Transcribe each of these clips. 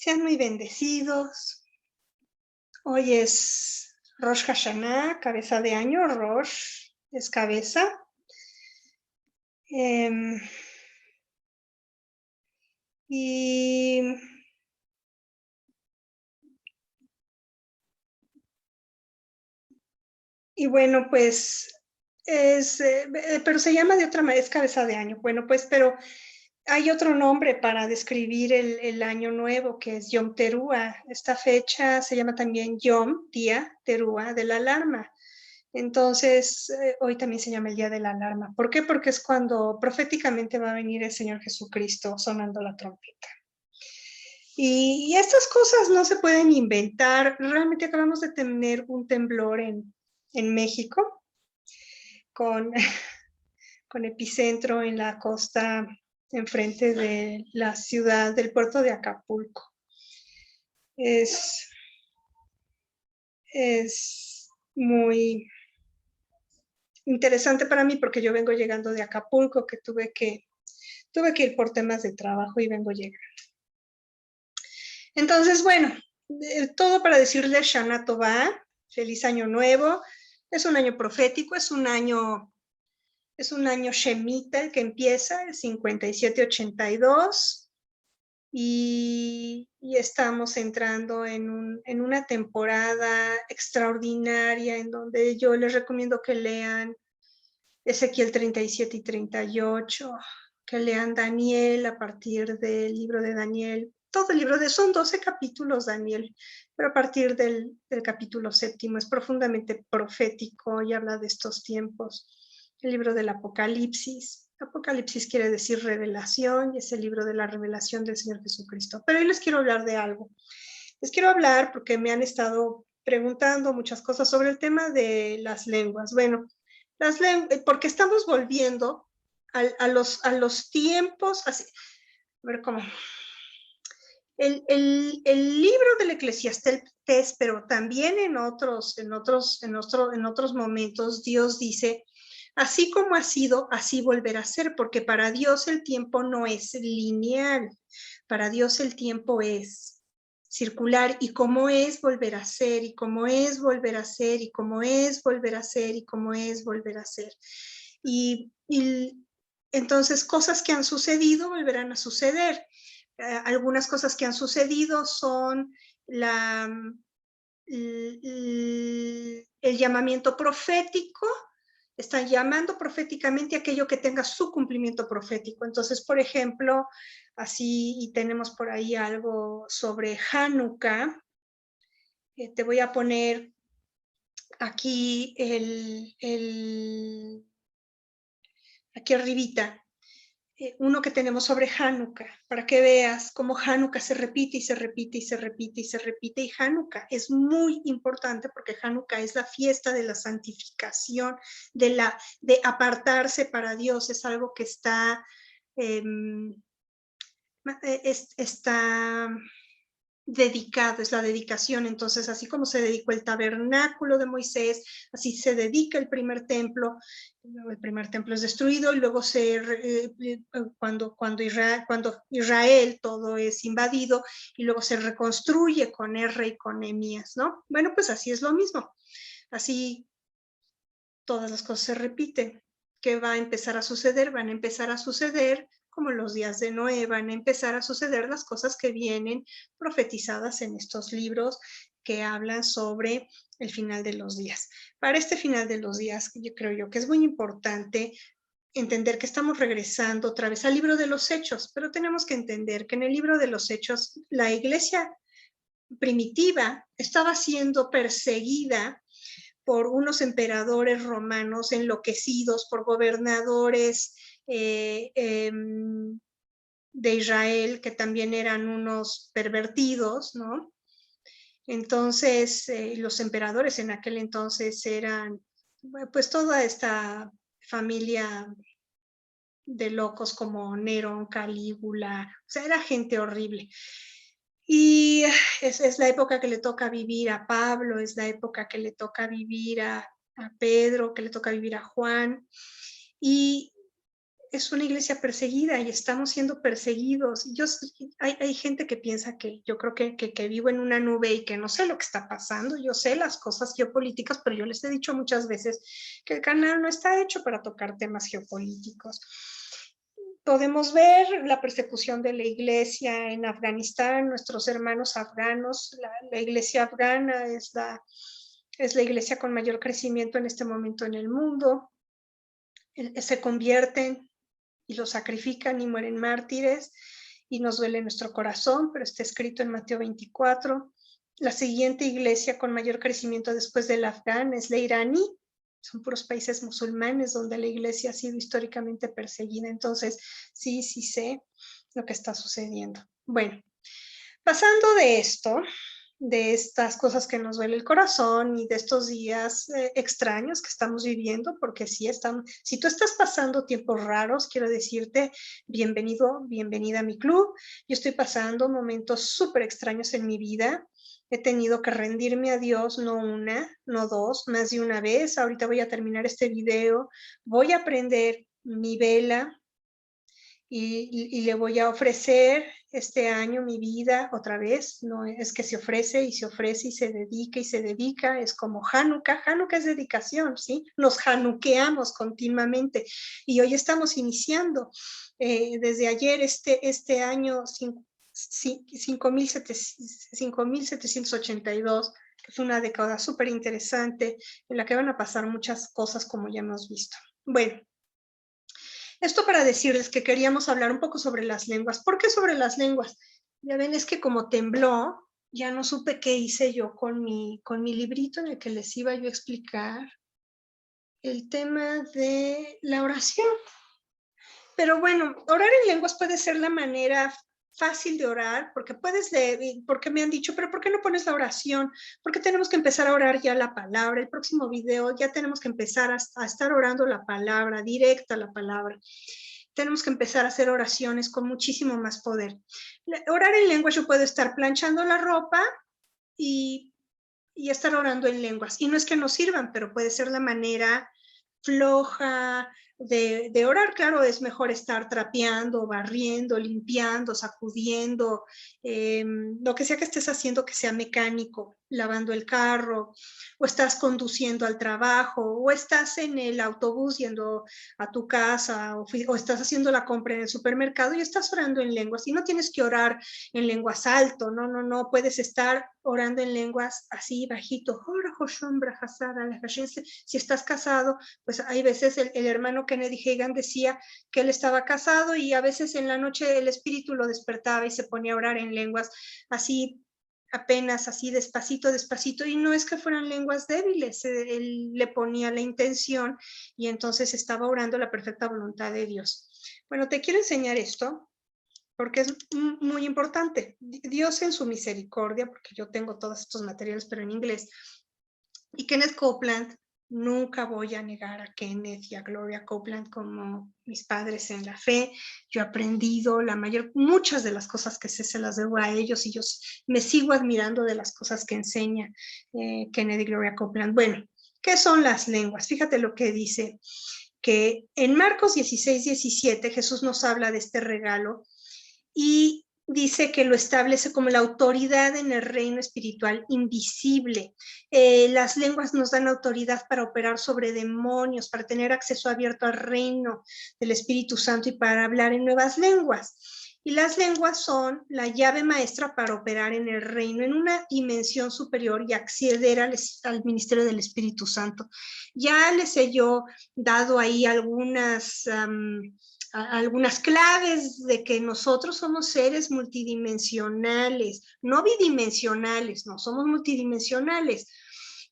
Sean muy bendecidos. Hoy es Rosh Hashanah, cabeza de año. Rosh es cabeza. Y bueno, pues pero se llama de otra manera, es cabeza de año. Bueno, pues, pero hay otro nombre para describir el año nuevo, que es Yom Teruah. Esta fecha se llama también Yom, día, Teruah, de la alarma. Entonces, hoy también se llama el día de la alarma. ¿Por qué? Porque es cuando proféticamente va a venir el Señor Jesucristo sonando la trompeta. Y estas cosas no se pueden inventar. Realmente acabamos de tener un temblor en México, con epicentro en la costa enfrente de la ciudad del puerto de Acapulco. Es muy interesante para mí porque yo vengo llegando de Acapulco, que tuve que ir por temas de trabajo y vengo llegando. Entonces, bueno, todo para decirles Shana Tová, feliz año nuevo. Es un año profético, es un año Shemita el que empieza, el 5782, y estamos entrando en una temporada extraordinaria en donde yo les recomiendo que lean Ezequiel 37 y 38, que lean Daniel a partir del libro de Daniel. Todo el libro son 12 capítulos, Daniel, pero a partir del capítulo 7 es profundamente profético y habla de estos tiempos. El libro del Apocalipsis. Apocalipsis quiere decir revelación y es el libro de la revelación del Señor Jesucristo. Pero hoy les quiero hablar de algo. Les quiero hablar porque me han estado preguntando muchas cosas sobre el tema de las lenguas. Bueno, porque estamos volviendo a los tiempos, así, a ver cómo. El libro del Eclesiastés, pero también en otros momentos, Dios dice, así como ha sido, así volverá a ser, porque para Dios el tiempo no es lineal, para Dios el tiempo es circular, y como es volver a ser, y como es volver a ser, y como es volver a ser, y como es volver a ser. Y entonces cosas que han sucedido volverán a suceder. Algunas cosas que han sucedido son el llamamiento profético. Están llamando proféticamente aquello que tenga su cumplimiento profético. Entonces, por ejemplo, así, y tenemos por ahí algo sobre Hanukkah. Te voy a poner aquí aquí arribita, uno que tenemos sobre Hanukkah, para que veas cómo Hanukkah se repite y se repite y se repite y se repite. Y Hanukkah es muy importante porque Hanukkah es la fiesta de la santificación, de apartarse para Dios. Es algo que está dedicado, es la dedicación. Entonces, así como se dedicó el tabernáculo de Moisés, así se dedica el primer templo. El primer templo es destruido y luego cuando Israel todo es invadido y luego se reconstruye con Ezra y con Nehemías, ¿no? Bueno, pues así es lo mismo. Así todas las cosas se repiten. ¿Qué va a empezar a suceder? Van a empezar a suceder como los días de Noé, van a empezar a suceder las cosas que vienen profetizadas en estos libros que hablan sobre el final de los días. Para este final de los días, yo creo que es muy importante entender que estamos regresando otra vez al libro de los Hechos, pero tenemos que entender que en el libro de los Hechos la iglesia primitiva estaba siendo perseguida por unos emperadores romanos enloquecidos, por gobernadores de Israel, que también eran unos pervertidos, ¿no? Entonces, los emperadores en aquel entonces eran, pues, toda esta familia de locos como Nerón, Calígula, o sea, era gente horrible. Y es la época que le toca vivir a Pablo, es la época que le toca vivir a Pedro, que le toca vivir a Juan. Y es una iglesia perseguida y estamos siendo perseguidos. Hay gente que piensa que yo creo que vivo en una nube y que no sé lo que está pasando. Yo sé las cosas geopolíticas, pero yo les he dicho muchas veces que el canal no está hecho para tocar temas geopolíticos. Podemos ver la persecución de la iglesia en Afganistán, nuestros hermanos afganos. La iglesia afgana es la iglesia con mayor crecimiento en este momento en el mundo. Se convierten y lo sacrifican y mueren mártires y nos duele nuestro corazón, pero está escrito en Mateo 24. La siguiente iglesia con mayor crecimiento después del afgán es la iraní. Son puros países musulmanes donde la iglesia ha sido históricamente perseguida. Entonces, sí sé lo que está sucediendo. Bueno, pasando de esto, de estas cosas que nos duele el corazón y de estos días extraños que estamos viviendo, porque si tú estás pasando tiempos raros, quiero decirte bienvenido, bienvenida a mi club. Yo estoy pasando momentos súper extraños en mi vida. He tenido que rendirme a Dios, no una, no dos, más de una vez. Ahorita voy a terminar este video, voy a prender mi vela y le voy a ofrecer este año mi vida otra vez. No es que se ofrece y se ofrece y se dedica y se dedica. Es como Hanukkah. Hanukkah es dedicación, ¿sí? Nos hanuqueamos continuamente y hoy estamos iniciando desde ayer este año 5.782, que es una década súper interesante en la que van a pasar muchas cosas como ya hemos visto. Bueno, esto para decirles que queríamos hablar un poco sobre las lenguas. ¿Por qué sobre las lenguas? Ya ven, es que como tembló, ya no supe qué hice yo con mi librito en el que les iba yo a explicar el tema de la oración. Pero bueno, orar en lenguas puede ser la manera fácil de orar, porque puedes leer, porque me han dicho, pero ¿por qué no pones la oración? Porque tenemos que empezar a orar ya la palabra. El próximo video ya tenemos que empezar a estar orando la palabra, directa la palabra. Tenemos que empezar a hacer oraciones con muchísimo más poder. Orar en lenguas, yo puedo estar planchando la ropa y estar orando en lenguas. Y no es que no sirvan, pero puede ser la manera floja de orar. Claro, es mejor estar trapeando, barriendo, limpiando, sacudiendo, lo que sea que estés haciendo que sea mecánico, lavando el carro, o estás conduciendo al trabajo, o estás en el autobús yendo a tu casa, o estás haciendo la compra en el supermercado y estás orando en lenguas. Y no tienes que orar en lenguas alto, no, puedes estar orando en lenguas así bajito. Si estás casado, pues hay veces el hermano Kennedy Hagin decía que él estaba casado y a veces en la noche el espíritu lo despertaba y se ponía a orar en lenguas así apenas, así despacito, despacito, y no es que fueran lenguas débiles, él le ponía la intención y entonces estaba orando la perfecta voluntad de Dios. Bueno, te quiero enseñar esto porque es muy importante. Dios en su misericordia, porque yo tengo todos estos materiales, pero en inglés, y Kenneth Copeland, nunca voy a negar a Kenneth y a Gloria Copeland como mis padres en la fe. Yo he aprendido muchas de las cosas que sé se las debo a ellos y yo me sigo admirando de las cosas que enseña Kenneth y Gloria Copeland. Bueno, ¿qué son las lenguas? Fíjate lo que dice, que en Marcos 16:17 Jesús nos habla de este regalo y dice que lo establece como la autoridad en el reino espiritual invisible. Las lenguas nos dan autoridad para operar sobre demonios, para tener acceso abierto al reino del Espíritu Santo y para hablar en nuevas lenguas. Y las lenguas son la llave maestra para operar en el reino, en una dimensión superior y acceder al ministerio del Espíritu Santo. Ya les he yo dado ahí algunas claves de que nosotros somos seres multidimensionales, no bidimensionales, no, somos multidimensionales.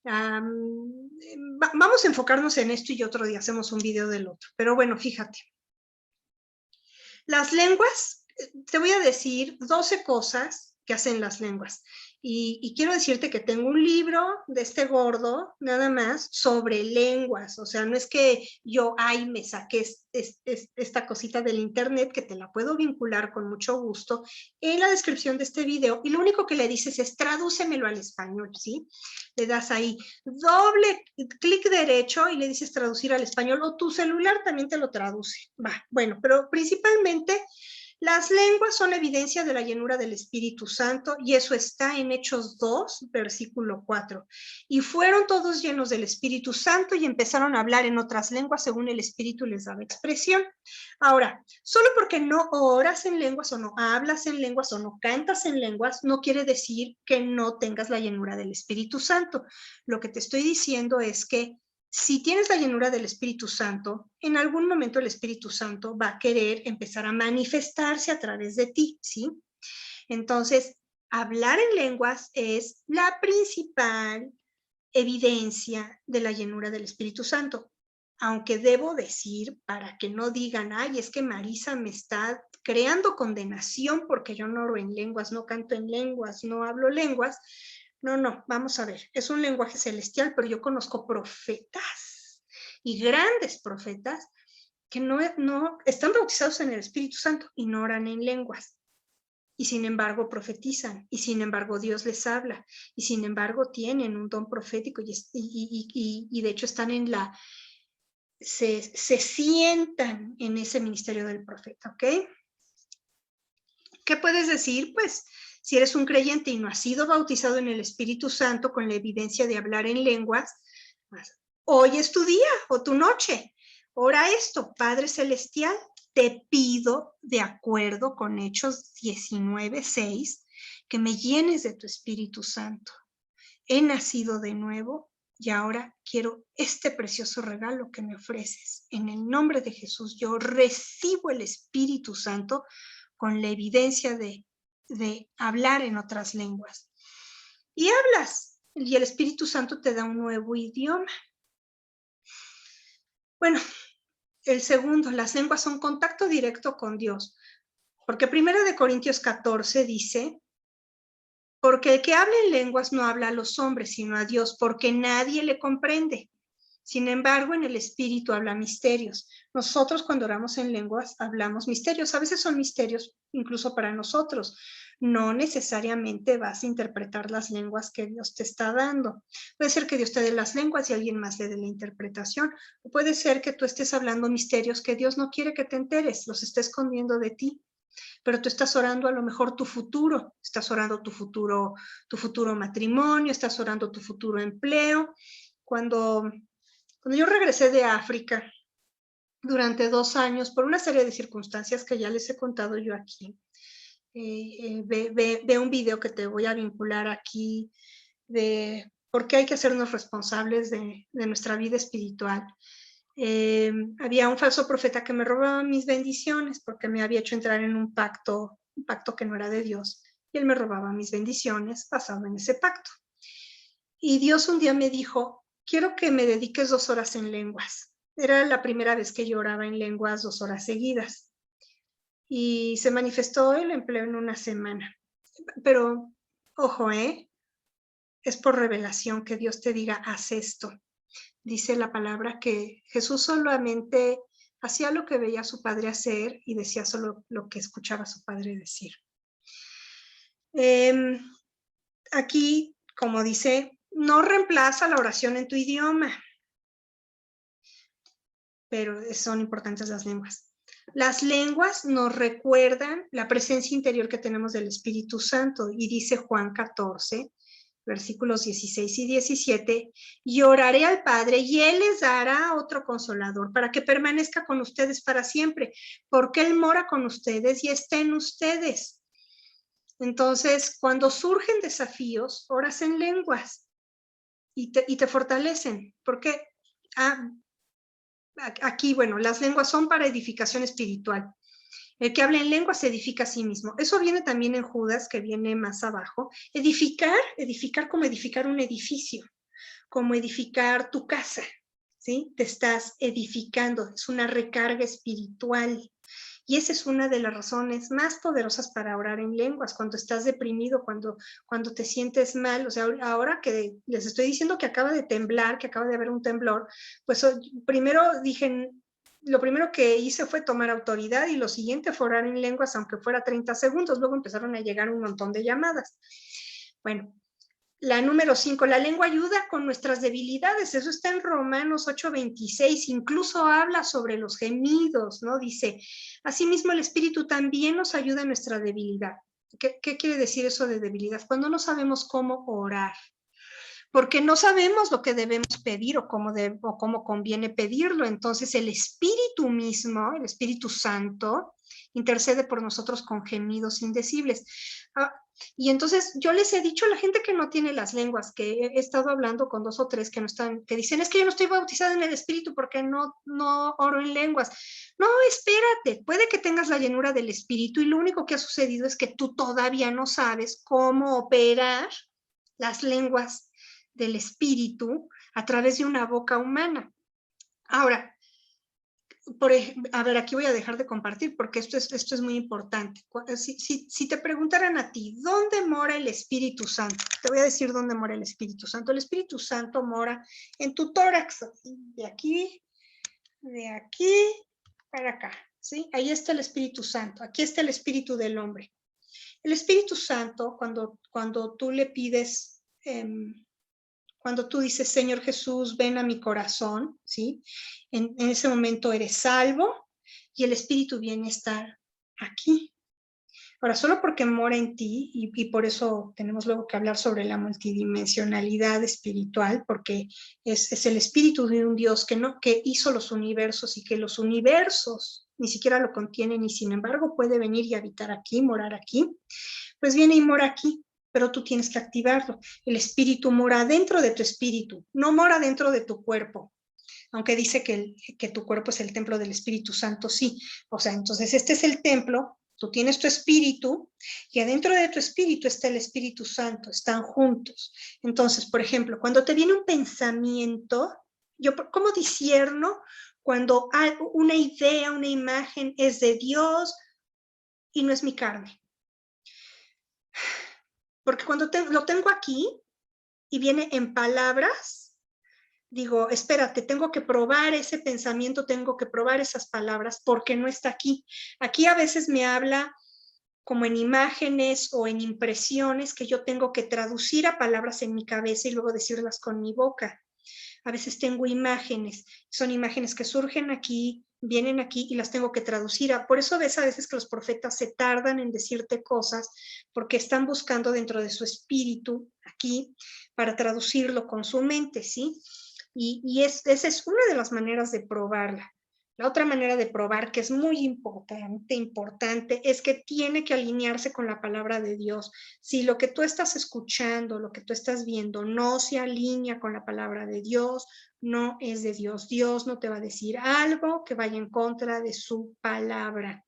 Vamos a enfocarnos en esto y otro día hacemos un video del otro, pero bueno, fíjate. Las lenguas, te voy a decir 12 cosas que hacen las lenguas. Y quiero decirte que tengo un libro de este gordo, nada más, sobre lenguas. O sea, no es que yo, me saqué esta cosita del internet, que te la puedo vincular con mucho gusto en la descripción de este video. Y lo único que le dices es tradúcemelo al español, ¿sí? Le das ahí doble clic derecho y le dices traducir al español, o tu celular también te lo traduce. Va, bueno, pero principalmente las lenguas son evidencia de la llenura del Espíritu Santo, y eso está en Hechos 2, versículo 4. Y fueron todos llenos del Espíritu Santo y empezaron a hablar en otras lenguas según el Espíritu les daba expresión. Ahora, solo porque no oras en lenguas o no hablas en lenguas o no cantas en lenguas, no quiere decir que no tengas la llenura del Espíritu Santo. Lo que te estoy diciendo es que si tienes la llenura del Espíritu Santo, en algún momento el Espíritu Santo va a querer empezar a manifestarse a través de ti, ¿sí? Entonces, hablar en lenguas es la principal evidencia de la llenura del Espíritu Santo. Aunque debo decir, para que no digan, ay, es que Marisa me está creando condenación porque yo no oro en lenguas, no canto en lenguas, no hablo lenguas. No, vamos a ver, es un lenguaje celestial, pero yo conozco profetas y grandes profetas que no están bautizados en el Espíritu Santo y no oran en lenguas. Y sin embargo profetizan, y sin embargo Dios les habla, y sin embargo tienen un don profético, y de hecho están se sientan en ese ministerio del profeta, ¿ok? ¿Qué puedes decir? Pues, si eres un creyente y no has sido bautizado en el Espíritu Santo con la evidencia de hablar en lenguas, hoy es tu día o tu noche. Ora esto, Padre Celestial, te pido, de acuerdo con Hechos 19:6, que me llenes de tu Espíritu Santo. He nacido de nuevo y ahora quiero este precioso regalo que me ofreces. En el nombre de Jesús, yo recibo el Espíritu Santo con la evidencia de hablar en otras lenguas. Y hablas, y el Espíritu Santo te da un nuevo idioma. Bueno, el segundo, las lenguas son contacto directo con Dios. Porque 1 Corintios 14 dice, porque el que habla en lenguas no habla a los hombres, sino a Dios, porque nadie le comprende. Sin embargo, en el Espíritu habla misterios. Nosotros cuando oramos en lenguas hablamos misterios. A veces son misterios incluso para nosotros. No necesariamente vas a interpretar las lenguas que Dios te está dando. Puede ser que Dios te dé las lenguas y alguien más le dé la interpretación. O puede ser que tú estés hablando misterios que Dios no quiere que te enteres, los está escondiendo de ti. Pero tú estás orando a lo mejor tu futuro, estás orando tu futuro matrimonio, estás orando tu futuro empleo. Cuando yo regresé de África durante 2 años, por una serie de circunstancias que ya les he contado yo aquí, ve un video que te voy a vincular aquí de por qué hay que hacernos responsables de nuestra vida espiritual. Había un falso profeta que me robaba mis bendiciones porque me había hecho entrar en un pacto que no era de Dios, y él me robaba mis bendiciones basado en ese pacto. Y Dios un día me dijo, quiero que me dediques 2 horas en lenguas. Era la primera vez que yo oraba en lenguas 2 horas seguidas. Y se manifestó el empleo en una semana. Pero, ojo, es por revelación que Dios te diga, haz esto. Dice la palabra que Jesús solamente hacía lo que veía a su padre hacer y decía solo lo que escuchaba a su padre decir. Aquí, como dice, no reemplaza la oración en tu idioma, pero son importantes las lenguas. Las lenguas nos recuerdan la presencia interior que tenemos del Espíritu Santo, y dice Juan 14, versículos 16 y 17, y oraré al Padre y Él les dará otro consolador para que permanezca con ustedes para siempre, porque Él mora con ustedes y está en ustedes. Entonces, cuando surgen desafíos, oras en lenguas y te fortalecen, porque aquí, bueno, las lenguas son para edificación espiritual. El que habla en lenguas se edifica a sí mismo. Eso viene también en Judas, que viene más abajo. Edificar como edificar un edificio, como edificar tu casa, ¿sí? Te estás edificando, es una recarga espiritual. Y esa es una de las razones más poderosas para orar en lenguas, cuando estás deprimido, cuando te sientes mal. O sea, ahora que les estoy diciendo que acaba de temblar, que acaba de haber un temblor, pues primero dije, lo primero que hice fue tomar autoridad y lo siguiente fue orar en lenguas, aunque fuera 30 segundos. Luego empezaron a llegar un montón de llamadas. Bueno, la número 5, la lengua ayuda con nuestras debilidades. Eso está en Romanos 8:26. Incluso habla sobre los gemidos, ¿no? Dice, asimismo el Espíritu también nos ayuda en nuestra debilidad. ¿Qué quiere decir eso de debilidad? Cuando no sabemos cómo orar, porque no sabemos lo que debemos pedir o cómo conviene pedirlo. Entonces el Espíritu mismo, el Espíritu Santo, intercede por nosotros con gemidos indecibles. Y entonces yo les he dicho a la gente que no tiene las lenguas, que he estado hablando con 2 o 3 que no están, que dicen, es que yo no estoy bautizada en el Espíritu porque no oro en lenguas. No, espérate, puede que tengas la llenura del Espíritu y lo único que ha sucedido es que tú todavía no sabes cómo operar las lenguas del Espíritu a través de una boca humana. Ahora, a ver, aquí voy a dejar de compartir porque esto es muy importante. Si te preguntaran a ti, ¿dónde mora el Espíritu Santo? Te voy a decir dónde mora el Espíritu Santo. El Espíritu Santo mora en tu tórax, de aquí para acá, ¿sí? Ahí está el Espíritu Santo, aquí está el Espíritu del hombre. El Espíritu Santo, cuando tú le pides, cuando tú dices, Señor Jesús, ven a mi corazón, ¿sí? En ese momento eres salvo y el Espíritu viene a estar aquí. Ahora, solo porque mora en ti, y por eso tenemos luego que hablar sobre la multidimensionalidad espiritual, porque es el Espíritu de un Dios que hizo los universos y que los universos ni siquiera lo contienen y sin embargo puede venir y habitar aquí, morar aquí, pues viene y mora aquí. Pero tú tienes que activarlo. El Espíritu mora dentro de tu espíritu, no mora dentro de tu cuerpo. Aunque dice que tu cuerpo es el templo del Espíritu Santo, sí. O sea, entonces este es el templo, tú tienes tu espíritu y adentro de tu espíritu está el Espíritu Santo, están juntos. Entonces, por ejemplo, cuando te viene un pensamiento, yo ¿cómo discierno cuando hay una idea, una imagen es de Dios y no es mi carne? Porque cuando lo tengo aquí y viene en palabras, digo, espérate, tengo que probar ese pensamiento, tengo que probar esas palabras porque no está aquí. Aquí a veces me habla como en imágenes o en impresiones que yo tengo que traducir a palabras en mi cabeza y luego decirlas con mi boca. A veces tengo imágenes, son imágenes que surgen aquí, vienen aquí y las tengo que traducir. Por eso ves a veces que los profetas se tardan en decirte cosas porque están buscando dentro de su espíritu aquí para traducirlo con su mente, ¿sí? Y esa es una de las maneras de probarla. La otra manera de probar, que es muy importante, es que tiene que alinearse con la palabra de Dios. Si lo que tú estás escuchando, lo que tú estás viendo, no se alinea con la palabra de Dios, no es de Dios. Dios no te va a decir algo que vaya en contra de su palabra.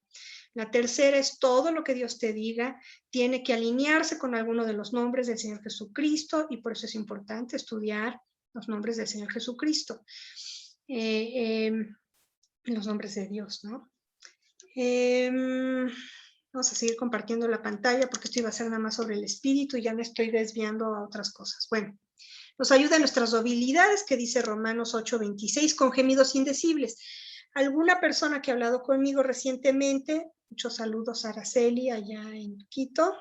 La tercera es todo lo que Dios te diga tiene que alinearse con alguno de los nombres del Señor Jesucristo y por eso es importante estudiar los nombres del Señor Jesucristo. Los nombres de Dios, ¿no? Vamos a seguir compartiendo la pantalla porque esto iba a ser nada más sobre el espíritu y ya me estoy desviando a otras cosas. Bueno, nos ayuda en nuestras debilidades, que dice Romanos 8:26, con gemidos indecibles. Alguna persona que ha hablado conmigo recientemente, muchos saludos a Araceli allá en Quito,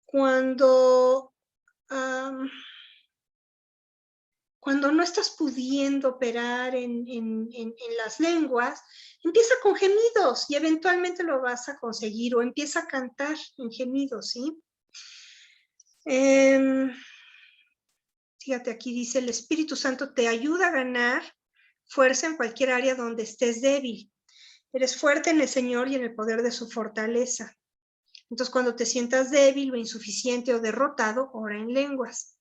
cuando no estás pudiendo operar en las lenguas, empieza con gemidos y eventualmente lo vas a conseguir o empieza a cantar en gemidos, ¿sí? Fíjate, aquí dice, el Espíritu Santo te ayuda a ganar fuerza en cualquier área donde estés débil. Eres fuerte en el Señor y en el poder de su fortaleza. Entonces, cuando te sientas débil o insuficiente o derrotado, ora en lenguas.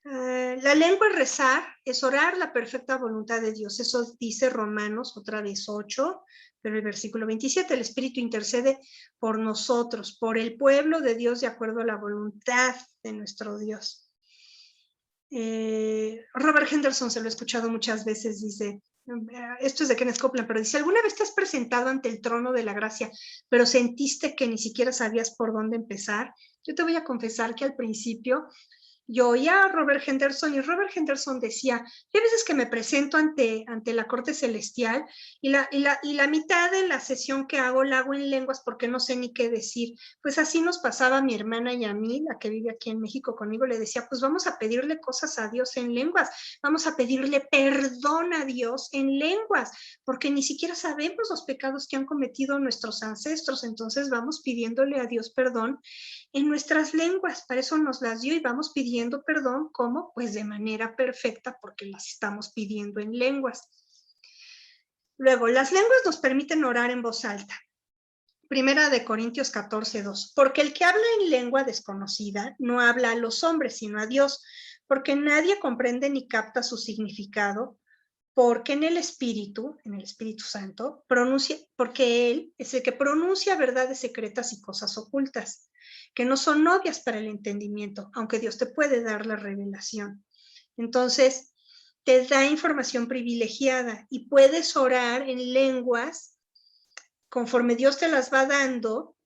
La lengua es rezar, es orar la perfecta voluntad de Dios. Eso dice Romanos, otra vez 8, pero el versículo 27, el Espíritu intercede por nosotros, por el pueblo de Dios de acuerdo a la voluntad de nuestro Dios. Robert Henderson, se lo he escuchado muchas veces, dice, esto es de Kenneth Copeland, pero dice, ¿alguna vez te has presentado ante el trono de la gracia, pero sentiste que ni siquiera sabías por dónde empezar? Yo te voy a confesar que al principio yo oía a Robert Henderson y Robert Henderson decía, hay veces que me presento ante la corte celestial y la mitad de la sesión que hago la hago en lenguas porque no sé ni qué decir. Pues así nos pasaba a mi hermana y a mí, la que vive aquí en México conmigo, le decía, pues vamos a pedirle cosas a Dios en lenguas, vamos a pedirle perdón a Dios en lenguas, porque ni siquiera sabemos los pecados que han cometido nuestros ancestros, entonces vamos pidiéndole a Dios perdón en nuestras lenguas, para eso nos las dio y vamos pidiendo perdón, ¿cómo? Pues de manera perfecta porque las estamos pidiendo en lenguas. Luego, las lenguas nos permiten orar en voz alta. Primera de Corintios 14:2, porque el que habla en lengua desconocida no habla a los hombres, sino a Dios, porque nadie comprende ni capta su significado, porque en el Espíritu Santo, porque Él es el que pronuncia verdades secretas y cosas ocultas, que no son obvias para el entendimiento, aunque Dios te puede dar la revelación. Entonces, te da información privilegiada y puedes orar en lenguas conforme Dios te las va dando,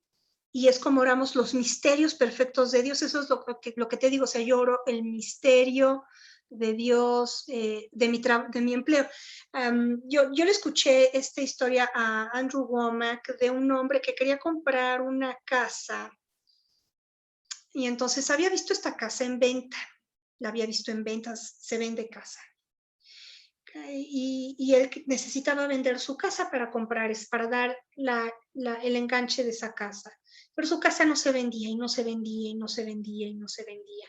y es como oramos los misterios perfectos de Dios. Eso es lo que te digo, o sea, yo oro el misterio de Dios, de mi empleo. Yo le escuché esta historia a Andrew Womack de un hombre que quería comprar una casa y entonces había visto esta casa en venta, la había visto en ventas, se vende casa. Y él necesitaba vender su casa para comprar, para dar el enganche de esa casa. Pero su casa no se vendía y no se vendía y no se vendía y no se vendía.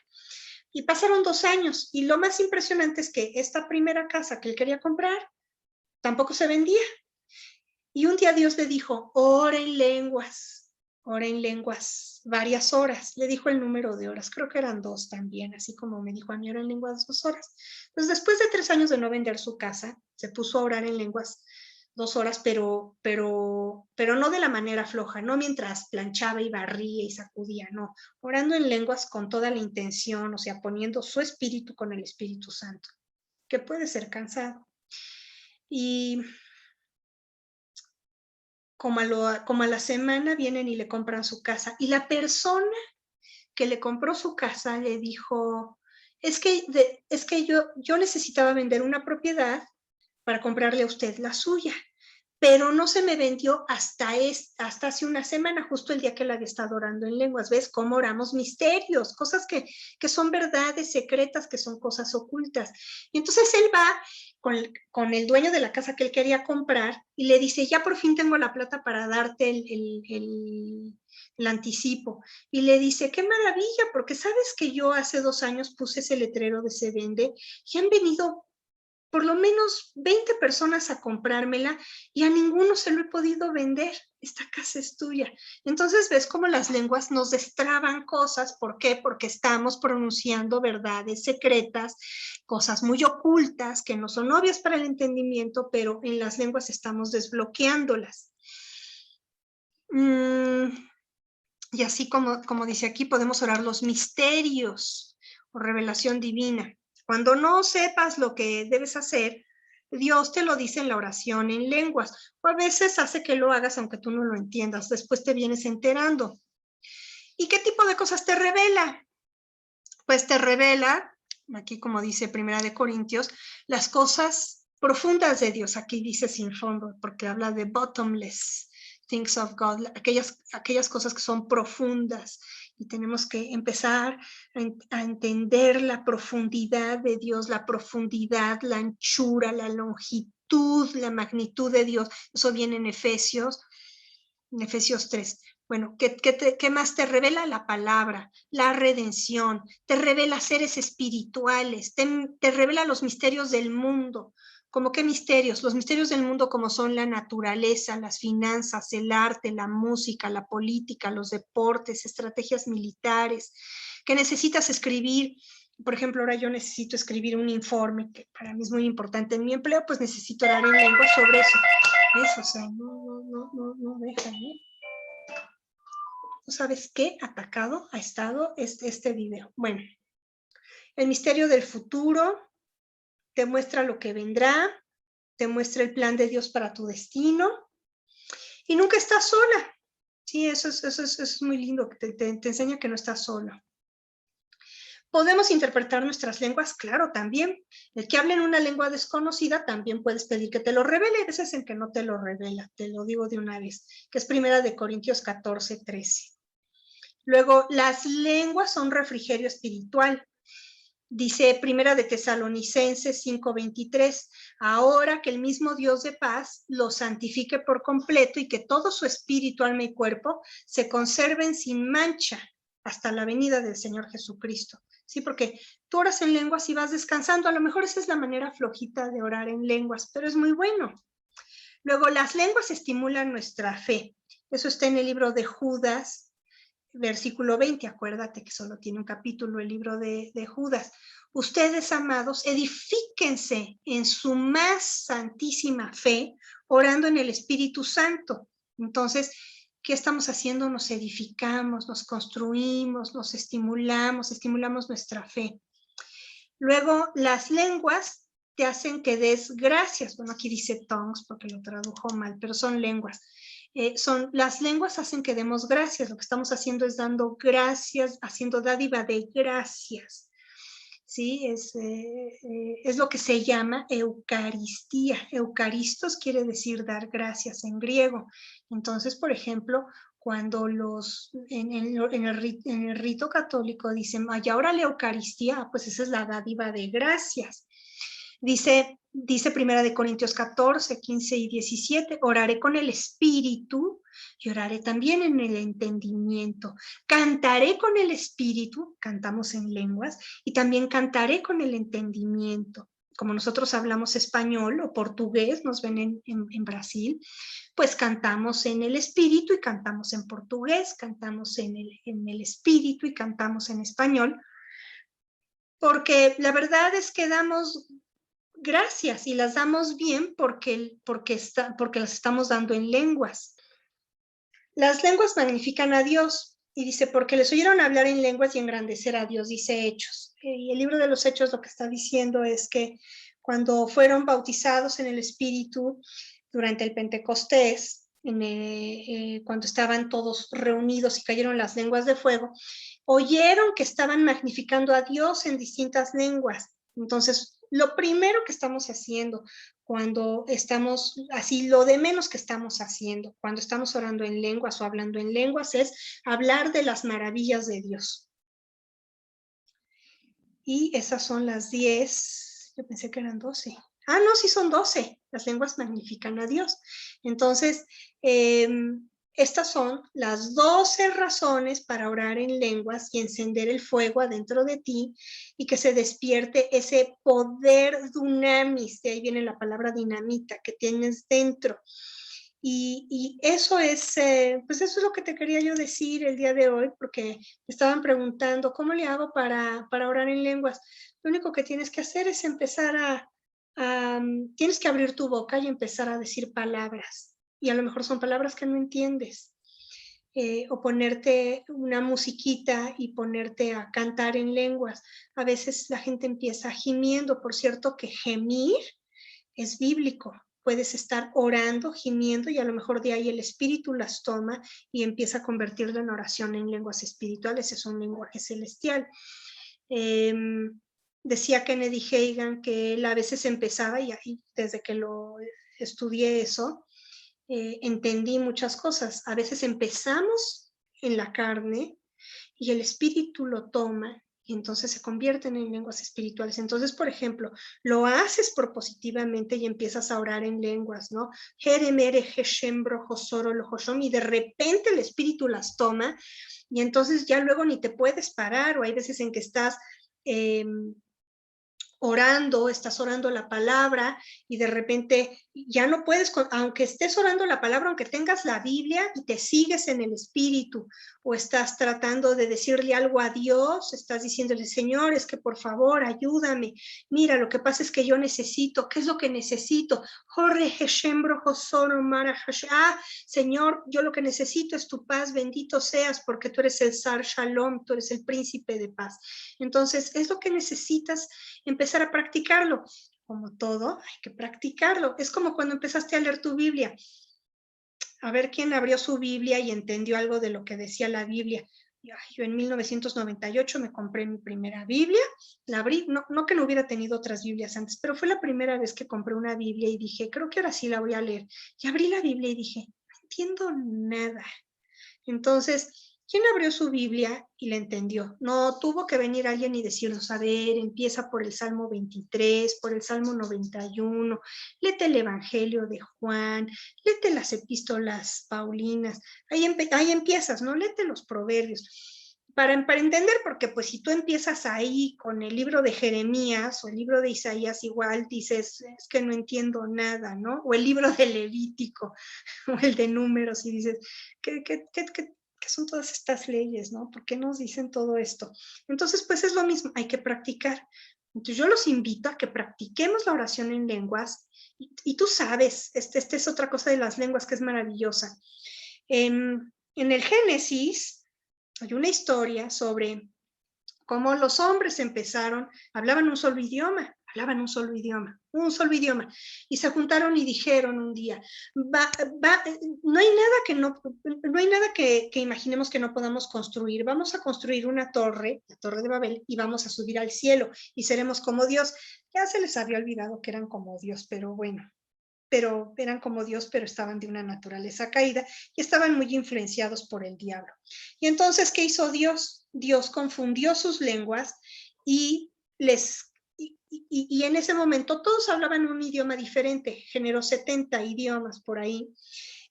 Y pasaron 2 años y lo más impresionante es que esta primera casa que él quería comprar tampoco se vendía. Y un día Dios le dijo, ora en lenguas, varias horas. Le dijo el número de horas, creo que eran 2 también, así como me dijo a mí, ora en lenguas 2 horas. Entonces, después de 3 años de no vender su casa, se puso a orar en lenguas 2 horas, pero no de la manera floja, no mientras planchaba y barría y sacudía, no, orando en lenguas con toda la intención, o sea, poniendo su espíritu con el Espíritu Santo, que puede ser cansado. Y como a la semana vienen y le compran su casa. Y la persona que le compró su casa le dijo, es que yo necesitaba vender una propiedad para comprarle a usted la suya, pero no se me vendió hasta hace una semana, justo el día que la había estado orando en lenguas. ¿Ves cómo oramos misterios? Cosas que son verdades secretas, que son cosas ocultas. Y entonces él va con el dueño de la casa que él quería comprar y le dice, ya por fin tengo la plata para darte el anticipo. Y le dice, qué maravilla, porque sabes que yo hace 2 años puse ese letrero de se vende y han venido por lo menos 20 personas a comprármela y a ninguno se lo he podido vender. Esta casa es tuya. Entonces ves cómo las lenguas nos destraban cosas. ¿Por qué? Porque estamos pronunciando verdades secretas, cosas muy ocultas que no son obvias para el entendimiento, pero en las lenguas estamos desbloqueándolas. Y así como dice aquí, podemos orar los misterios o revelación divina. Cuando no sepas lo que debes hacer, Dios te lo dice en la oración en lenguas, o a veces hace que lo hagas aunque tú no lo entiendas, después te vienes enterando. ¿Y qué tipo de cosas te revela? Pues te revela, aquí como dice Primera de Corintios, las cosas profundas de Dios, aquí dice sin fondo, porque habla de bottomless things of God, aquellas cosas que son profundas, y tenemos que empezar a entender la profundidad de Dios, la profundidad, la anchura, la longitud, la magnitud de Dios. Eso viene en Efesios 3. Bueno, ¿qué más te revela? La palabra, la redención, te revela seres espirituales, te revela los misterios del mundo. ¿Cómo qué misterios? Los misterios del mundo como son la naturaleza, las finanzas, el arte, la música, la política, los deportes, estrategias militares, que necesitas escribir. Por ejemplo, ahora yo necesito escribir un informe que para mí es muy importante en mi empleo, pues necesito orar en lengua sobre eso. Eso, o sea, no deja, ¿eh? ¿Sabes qué atacado ha estado este video? Bueno, el misterio del futuro te muestra lo que vendrá, te muestra el plan de Dios para tu destino. Y nunca estás sola. Sí, eso es muy lindo, te enseña que no estás sola. ¿Podemos interpretar nuestras lenguas? Claro, también. El que hable en una lengua desconocida también puedes pedir que te lo revele. Hay veces en que no te lo revela, te lo digo de una vez, que es 1 Corintios 14, 13. Luego, las lenguas son refrigerio espiritual. Dice 1 Tesalonicenses 5:23, ahora que el mismo Dios de paz los santifique por completo y que todo su espíritu, alma y cuerpo se conserven sin mancha hasta la venida del Señor Jesucristo. Sí, porque tú oras en lenguas y vas descansando. A lo mejor esa es la manera flojita de orar en lenguas, pero es muy bueno. Luego, las lenguas estimulan nuestra fe. Eso está en el libro de Judas, versículo 20, acuérdate que solo tiene un capítulo el libro de Judas. Ustedes, amados, edifíquense en su más santísima fe, orando en el Espíritu Santo. Entonces, ¿qué estamos haciendo? Nos edificamos, nos construimos, nos estimulamos nuestra fe. Luego, las lenguas te hacen que des gracias. Bueno, aquí dice tongues porque lo tradujo mal, pero son lenguas. Las lenguas hacen que demos gracias. Lo que estamos haciendo es dando gracias, haciendo dádiva de gracias. ¿Sí? Es lo que se llama Eucaristía. Eucaristos quiere decir dar gracias en griego. Entonces, por ejemplo, cuando en el rito católico dicen, y ahora la Eucaristía, pues esa es la dádiva de gracias. Dice 1 Corintios 14, 15 y 17, oraré con el espíritu y oraré también en el entendimiento. Cantaré con el espíritu, cantamos en lenguas, y también cantaré con el entendimiento. Como nosotros hablamos español o portugués, nos ven en Brasil, pues cantamos en el espíritu y cantamos en portugués, cantamos en el espíritu y cantamos en español, porque la verdad es que damos gracias y las damos bien porque las estamos dando en lenguas. Las lenguas magnifican a Dios y dice, porque les oyeron hablar en lenguas y engrandecer a Dios, dice Hechos. Y el libro de los Hechos lo que está diciendo es que cuando fueron bautizados en el Espíritu durante el Pentecostés, cuando estaban todos reunidos y cayeron las lenguas de fuego, oyeron que estaban magnificando a Dios en distintas lenguas. Entonces, lo primero que estamos haciendo cuando estamos, así lo de menos que estamos haciendo, cuando estamos orando en lenguas o hablando en lenguas, es hablar de las maravillas de Dios. Y esas son las 10, yo pensé que eran 12. Ah, no, sí son 12. Las lenguas magnifican a Dios. Entonces, estas son las 12 razones para orar en lenguas y encender el fuego adentro de ti y que se despierte ese poder dunamis, de ahí viene la palabra dinamita, que tienes dentro. Y eso es, pues eso es lo que te quería yo decir el día de hoy, porque me estaban preguntando, ¿cómo le hago para orar en lenguas? Lo único que tienes que hacer es empezar tienes que abrir tu boca y empezar a decir palabras. Y a lo mejor son palabras que no entiendes. O ponerte una musiquita y ponerte a cantar en lenguas. A veces la gente empieza gimiendo, por cierto que gemir es bíblico. Puedes estar orando, gimiendo y a lo mejor de ahí el espíritu las toma y empieza a convertirlo en oración en lenguas espirituales. Es un lenguaje celestial. Decía Kennedy Hagin que él a veces empezaba y desde que lo estudié eso, entendí muchas cosas. A veces empezamos en la carne y el espíritu lo toma y entonces se convierten en lenguas espirituales. Entonces, por ejemplo, lo haces propositivamente y empiezas a orar en lenguas, ¿no? Y de repente el espíritu las toma y entonces ya luego ni te puedes parar, o hay veces en que estás estás orando la palabra y de repente ya no puedes, aunque estés orando la palabra, aunque tengas la Biblia y te sigues en el espíritu, o estás tratando de decirle algo a Dios, estás diciéndole, Señor, es que por favor ayúdame, mira, lo que pasa es que yo necesito, ¿qué es lo que necesito? Señor, yo lo que necesito es tu paz, bendito seas, porque tú eres el Sar Shalom, tú eres el príncipe de paz. Entonces, es lo que necesitas empezar a practicarlo. como todo, hay que practicarlo. Es como cuando empezaste a leer tu Biblia. A ver quién abrió su Biblia y entendió algo de lo que decía la Biblia. Yo en 1998 me compré mi primera Biblia, la abrí, no que no hubiera tenido otras Biblias antes, pero fue la primera vez que compré una Biblia y dije, creo que ahora sí la voy a leer. Y abrí la Biblia y dije, no entiendo nada. Entonces, ¿quién abrió su Biblia y la entendió? No tuvo que venir alguien y decirnos, a ver, empieza por el Salmo 23, por el Salmo 91, léete el Evangelio de Juan, léete las epístolas paulinas, ahí empiezas, ¿no? Léete los proverbios. Para entender, porque pues si tú empiezas ahí con el libro de Jeremías o el libro de Isaías, igual dices, es que no entiendo nada, ¿no? O el libro de Levítico o el de Números y dices, ¿qué son todas estas leyes, no? ¿Por qué nos dicen todo esto? Entonces, pues es lo mismo, hay que practicar. Entonces yo los invito a que practiquemos la oración en lenguas y tú sabes, esta es otra cosa de las lenguas que es maravillosa. En el Génesis hay una historia sobre cómo los hombres empezaron, hablaban un solo idioma, y se juntaron y dijeron un día, no hay nada que imaginemos que no podamos construir, vamos a construir una torre, la Torre de Babel, y vamos a subir al cielo, y seremos como Dios. Ya se les había olvidado que eran como Dios, pero bueno, pero eran como Dios, pero estaban de una naturaleza caída y estaban muy influenciados por el diablo. Y entonces, ¿qué hizo Dios? Dios confundió sus lenguas y en ese momento todos hablaban un idioma diferente, generó 70 idiomas por ahí,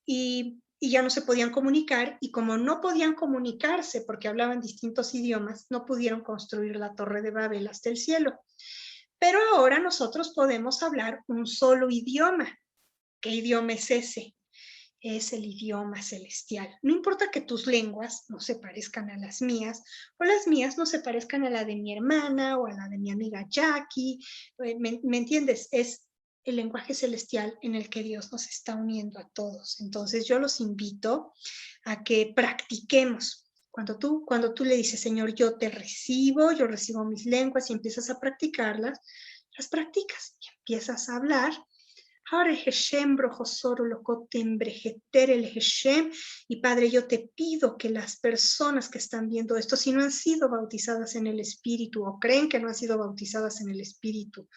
y ya no se podían comunicar, y como no podían comunicarse porque hablaban distintos idiomas, no pudieron construir la Torre de Babel hasta el cielo. Pero ahora nosotros podemos hablar un solo idioma. ¿Qué idioma es ese? Es el idioma celestial. No importa que tus lenguas no se parezcan a las mías, o las mías no se parezcan a la de mi hermana o a la de mi amiga Jackie. ¿Me entiendes? Es el lenguaje celestial en el que Dios nos está uniendo a todos. Entonces yo los invito a que practiquemos. Cuando tú le dices, Señor, yo recibo mis lenguas y empiezas a practicarlas, las practicas y empiezas a hablar. Y Padre, yo te pido que las personas que están viendo esto, si no han sido bautizadas en el Espíritu o creen que no han sido bautizadas en el Espíritu,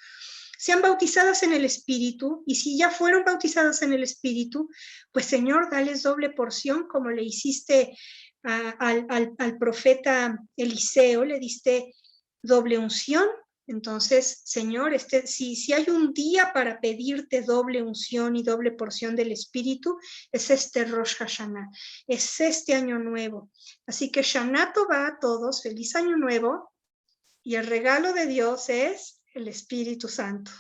sean bautizadas en el Espíritu, y si ya fueron bautizadas en el Espíritu, pues Señor, dales doble porción como le hiciste al profeta Eliseo, le diste doble unción. Entonces, Señor, si hay un día para pedirte doble unción y doble porción del Espíritu, es este Rosh Hashanah, es este año nuevo. Así que Shana Tová a todos, feliz año nuevo, y el regalo de Dios es el Espíritu Santo.